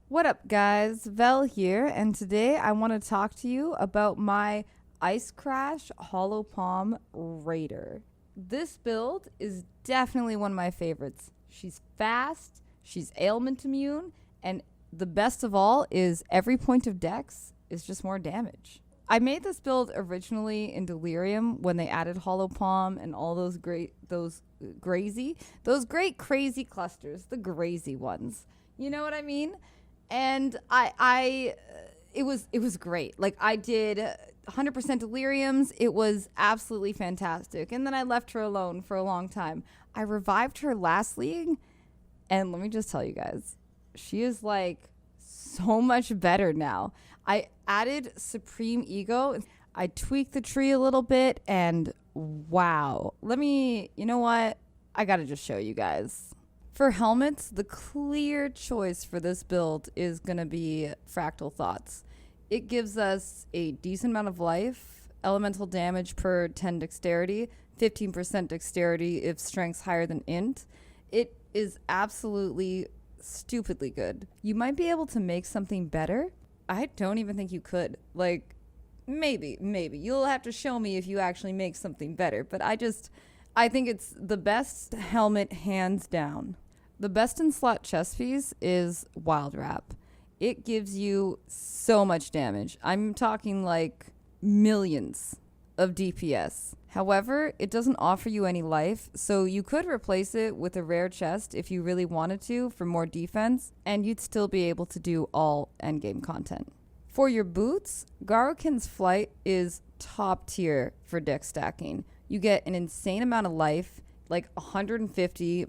What up, guys? Vel here, and today I want to talk to you about my Ice Crash Hollow Palm Raider. This build is definitely one of my favorites. She's fast, she's ailment immune, and the best of all is every point of dex is just more damage. I made this build originally in Delirium when they added Hollow Palm and all those great crazy clusters, the crazy ones. You know what I mean? And it was great. Like, I did 100% deliriums. It was absolutely fantastic. And then I left her alone for a long time. I revived her last league, and let me just tell you guys, she is like so much better now. I added Supreme Ego. I tweaked the tree a little bit, and wow. You know what? I gotta just show you guys. For helmets, the clear choice for this build is going to be Fractal Thoughts. It gives us a decent amount of life, elemental damage per 10 dexterity, 15% dexterity if strength's higher than int. It is absolutely stupidly good. You might be able to make something better. I don't even think you could. Like, maybe. You'll have to show me if you actually make something better. But I think it's the best helmet hands down. The best in slot chest piece is Wild Wrap. It gives you so much damage. I'm talking like millions of DPS. However, it doesn't offer you any life, so you could replace it with a rare chest if you really wanted to for more defense, and you'd still be able to do all endgame content. For your boots, Garukin's Flight is top tier for deck stacking. You get an insane amount of life, like 150,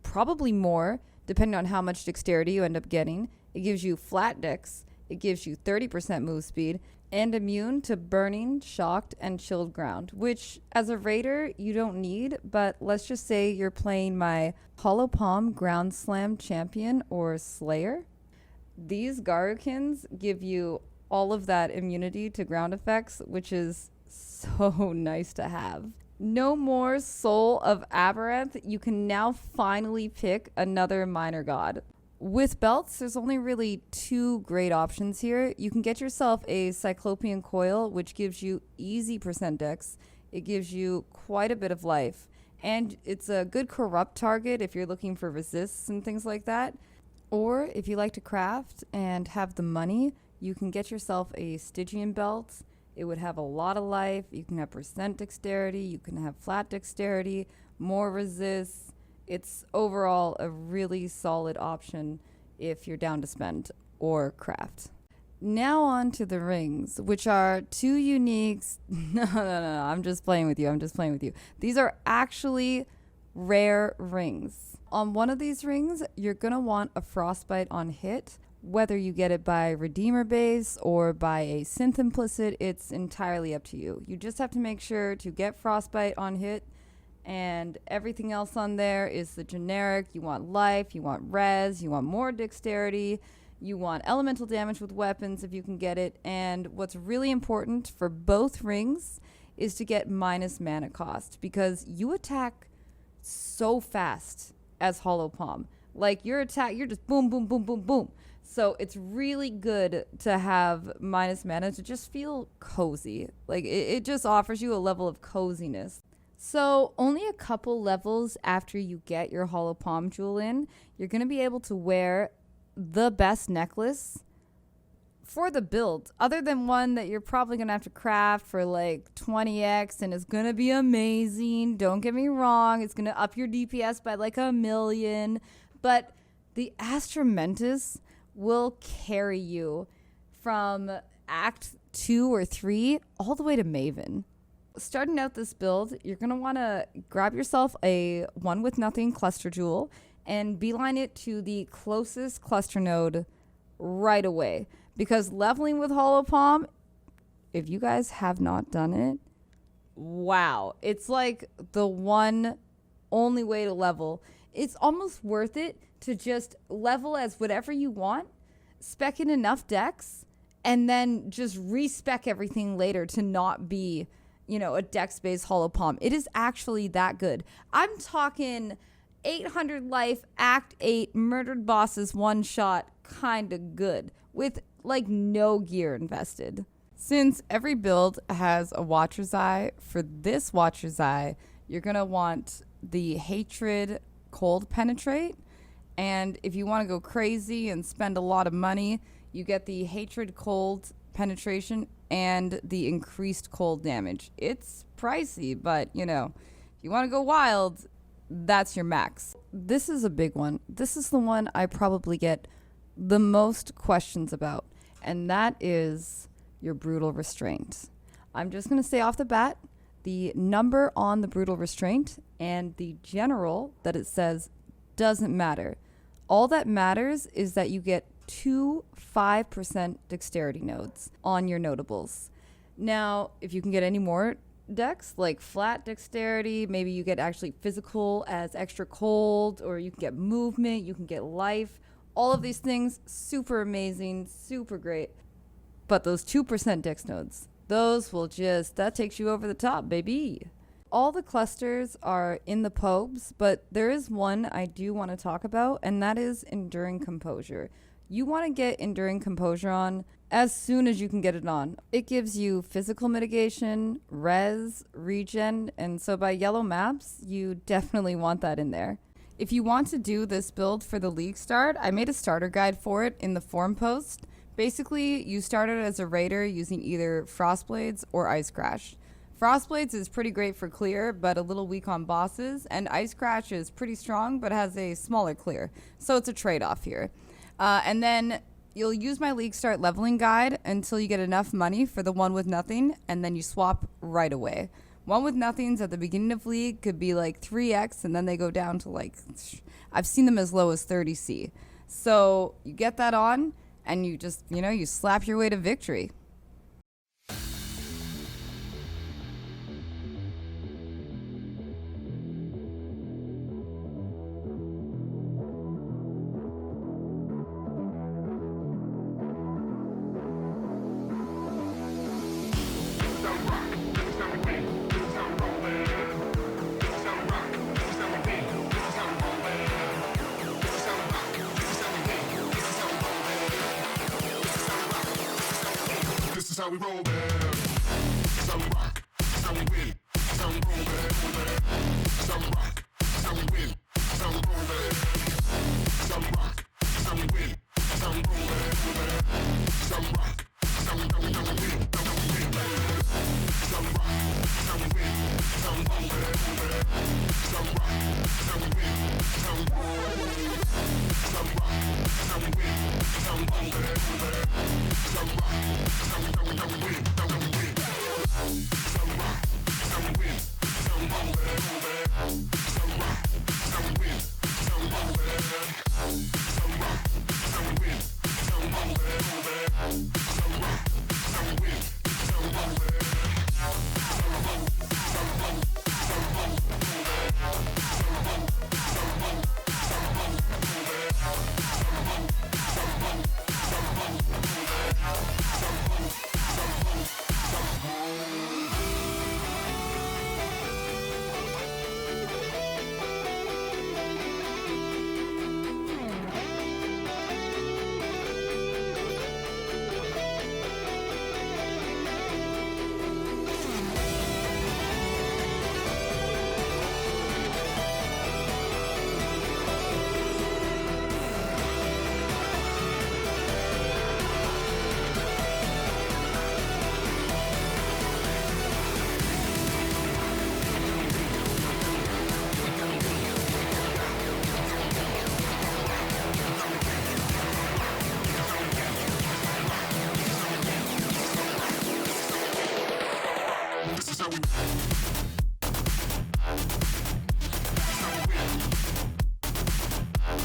probably more, depending on how much dexterity you end up getting. It gives you flat dex, it gives you 30% move speed, and immune to burning, shocked, and chilled ground, which as a raider you don't need, but let's just say you're playing my Hollow Palm Ground Slam Champion or Slayer. These Garukins give you all of that immunity to ground effects, which is so nice to have. No more Soul of Aberrath. You can now finally pick another minor god. With belts, there's only really two great options here. You can get yourself a Cyclopean Coil, which gives you easy percent dex. It gives you quite a bit of life. And it's a good corrupt target if you're looking for resists and things like that. Or if you like to craft and have the money, you can get yourself a Stygian belt. It would have a lot of life. You can have percent dexterity. You can have flat dexterity, more resists. It's overall a really solid option if you're down to spend or craft. Now on to the rings, which are two uniques. No. I'm just playing with you. These are actually rare rings. On one of these rings, you're going to want a Frostbite on hit. Whether you get it by Redeemer base or by a synth implicit, it's entirely up to you. You just have to make sure to get Frostbite on hit, and everything else on there is the generic. You want life, you want res, you want more dexterity, you want elemental damage with weapons if you can get it, and what's really important for both rings is to get minus mana cost, because you attack so fast as Hollow Palm. Like, your attack, you're just boom, boom, boom, boom, boom. So it's really good to have minus mana to just feel cozy. Like, it just offers you a level of coziness. So only a couple levels after you get your Hollow Palm jewel in, you're going to be able to wear the best necklace for the build, other than one that you're probably going to have to craft for like 20x, and it's going to be amazing. Don't get me wrong. It's going to up your DPS by like 1,000,000. But the Astramentus will carry you from Act 2 or 3 all the way to Maven. Starting out this build, you're going to want to grab yourself a 1 with nothing cluster jewel and beeline it to the closest cluster node right away. Because leveling with Hollow Palm, if you guys have not done it, wow. It's like the one only way to level. It's almost worth it to just level as whatever you want, spec in enough decks, and then just respec everything later to not be, a dex-based Hollow Palm. It is actually that good. I'm talking 800 life, Act 8, murdered bosses one shot, kinda good, with like no gear invested. Since every build has a Watcher's Eye, for this Watcher's Eye, you're gonna want the Hatred Cold Penetrate. And if you want to go crazy and spend a lot of money, you get the Hatred Cold Penetration and the increased cold damage. It's pricey, but you know, if you want to go wild, that's your max. This is a big one. This is the one I probably get the most questions about, and that is your Brutal Restraint. I'm just going to say off the bat, the number on the Brutal Restraint and the general that it says doesn't matter. All that matters is that you get 2 5% dexterity nodes on your notables. Now, if you can get any more dex, like flat dexterity, maybe you get actually physical as extra cold, or you can get movement, you can get life. All of these things, super amazing, super great. But those 2% dex nodes, those will just, that takes you over the top, baby. All the clusters are in the POBs, but there is one I do want to talk about, and that is Enduring Composure. You want to get Enduring Composure on as soon as you can get it on. It gives you physical mitigation, res, regen, and so by yellow maps, you definitely want that in there. If you want to do this build for the League start, I made a starter guide for it in the forum post. Basically, you started as a raider using either Frostblades or Ice Crash. Frostblades is pretty great for clear, but a little weak on bosses, and Ice Crash is pretty strong, but has a smaller clear, so it's a trade-off here. And then you'll use my League Start leveling guide until you get enough money for the one with nothing, and then you swap right away. One with nothings at the beginning of League could be like 3x, and then they go down to like, I've seen them as low as 30C. So you get that on, and you just, you know, you slap your way to victory. How we roll, man. Some rock, some win, some roll, man. Some rock, some win, some roll, man. Some rock, some win, some roll, man. Some rock, some win, some win, man. Some rock, some win, some roll, man. Some rock, some win, some roll. Some rock, some win, some roll, man. Some rock, some win, some win. Some rock, some win, some roll, man. Some rock, some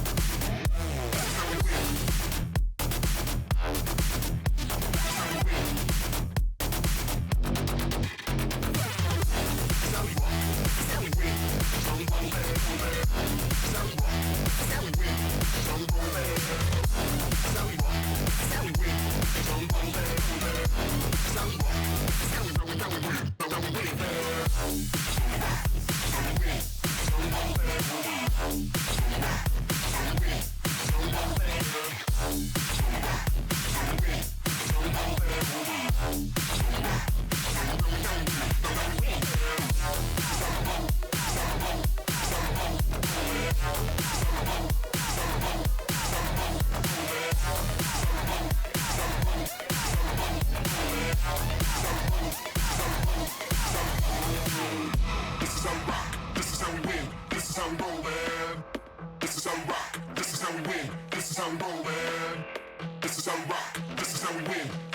win, some roll, man. Some rock, some win, some roll, man. Some rock, some win, some roll, man.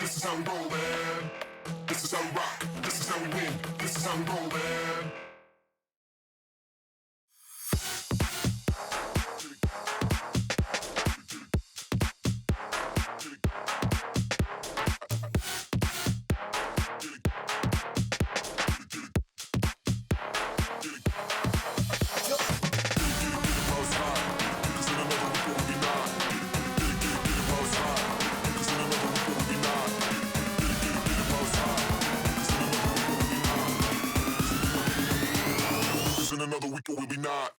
This is how we roll, man. This is how we rock. This is how we win. This is how we roll, man. In another week, or will we not?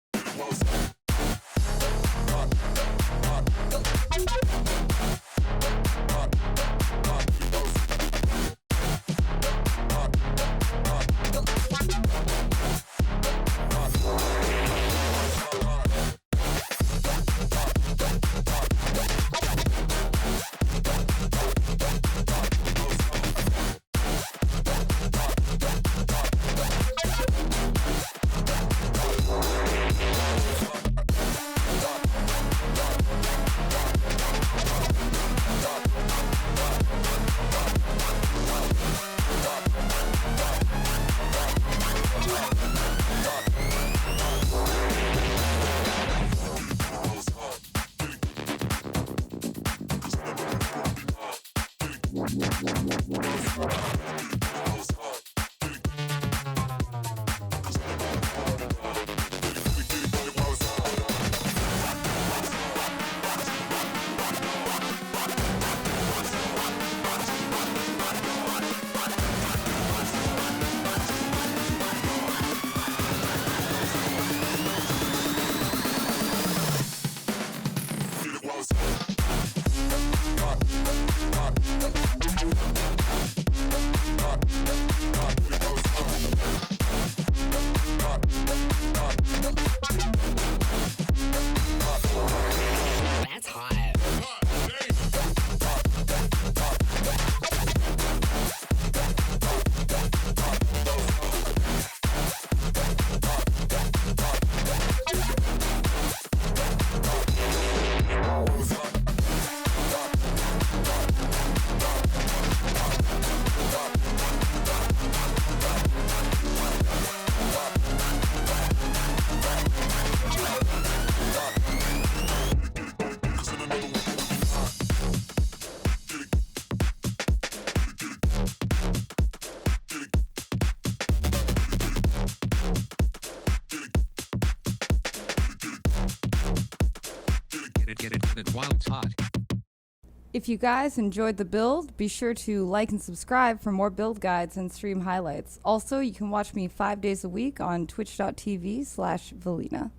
Get it while it's hot. If you guys enjoyed the build, be sure to like and subscribe for more build guides and stream highlights. Also, you can watch me 5 days a week on twitch.tv/Velyna.